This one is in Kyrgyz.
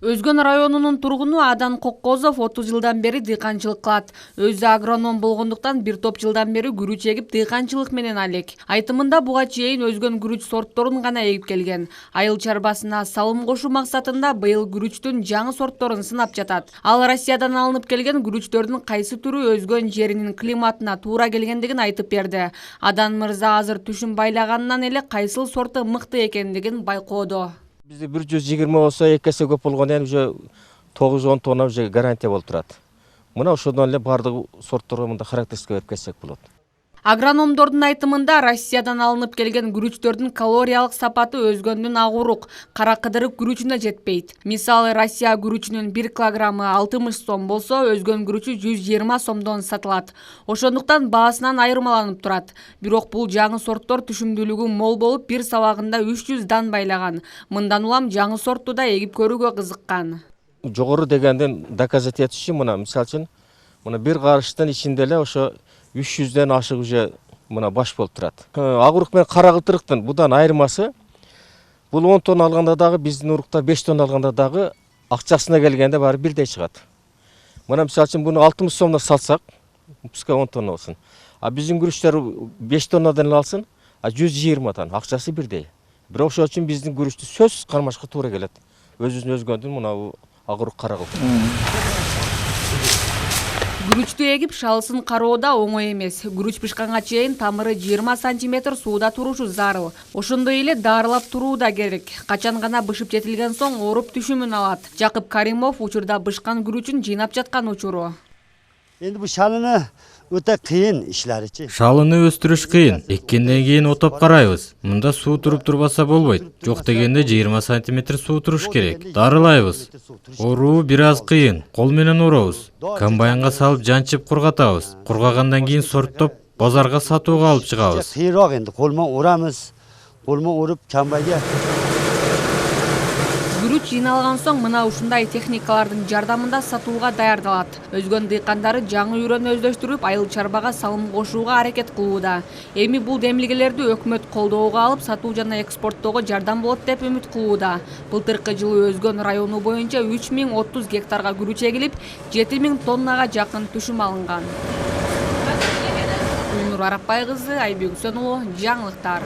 Өзгөн районунун тургуну Адан Коккозов 30 жылдан бери дыйканчылык кылат. Өзү агроном болгондуктан бир топ жылдан бери күрүч эгип дыйканчылык менен алек. Айтымында буга чейин өзгөн күрүч сортторун гана эгип келген. Айыл чарбасына салым кошуу максатында быйыл күрүчтүн жаңы сортторун сынап жатат. Ал Россиядан алынып келген күрүчтөрдүн кайсы түрү өзгөн жеринин климатына туура келгендигин айтып берди. Адан мырза азыр түшүм байлаганынан эле кайсыл сорту мыкты экендигин байкоодо. Bizde 120 olsa ekese көп болгон эми уже 9-10 тонна уже гарантия болуп турат. Мына ошодон эле бардык сортторго мында характеристика берип кетсек болот. Агрономдордун айтымында Россиядан алынып келген күрүчтөрдүн калориялык сапаты өзгөндүн агурук, кара кыдырык күрүчүнө жетпейт. Мисалы Россия күрүчүнүн 1 килограммы 60 сом болсо, өзгөн күрүчү 120 сомдон сатылат. Ошондуктан баасынан айырмаланып турат. Бирок бул жаңы сорттор түшүмдүүлүгү мол болуп, бир сабагында 300 дан байлаган. Мындан улам жаңы сорту да эгип көрүүгө кызыккан. Жогору дегенден доказать этиш үчүн мына мисалы үчүн мына бир карыштын ичинде эле ошо 300ден ашык уже мына баш болуп турат. Агурук менен кара кытырыктын будан айырмасы бул 10 тонна алганда дагы биздин уруктар 5 тонна алганда дагы акчасына келгенде баары бирдей чыгат. Мына мисалы үчүн буну 60 сомдон сатсак, пускай 10 тонна болсун. А биздин күрүчтөр 5 тоннадан алсын, а 120 акчасы бирдей. Бирок ошол үчүн биздин күрүчтү сөзсүз кармашка туура келет. Өзүнүн өзгөндүн мына агурук кара кылып. Күрүчтү эгип шалысын кароо да оңой эмес. Күрүч бышканга чейин тамыры 20 сантиметр сууда турушу зарыл. Ошондой эле даарылап туруу да керек. Качан гана бышып жетилген соң ооруп түшүмүн алат. Жакып Каримов учурда бышкан күрүчүн жыйнап жаткан учуру. Endi bu şalını öte kıyın işleriçi. Шалыны өстүрүш кыйын. Эккенден кийин отоп карайбыз. Мында суу туруп турбаса болбойт. Жок дегенде 20 сантиметр суу туруш керек. Дарылайбыз. Оруу бир аз кыйын. Кол менен уробуз. Комбайнга салып жанчып кургатабыз. Кургагандан кийин сорттоп базарга сатууга алып чыгабыз. Kıyırak endi kolma uramız. Kolma urup kambayga. Күрүч жыйналган соң мына ушундай техникалардын жардамында сатууга даярдалат. Өзгөн дыйкандары жаңы үйрөнүү өздөштүрүп, айыл чарбага салым кошууга аракет кылууда. Эми бул демилгелерди өкмөт колдоого алып, сатуу жана экспорттоого жардам болот деп үмүт кылууда. Былтыркы жылы Өзгөн району боюнча 3030 гектарга күрүч эгилип, 7000 тоннага жакын түшүм алынган. Гүлнур Арапбай кызы, Айбек Үсөнулу, жаңылыктар.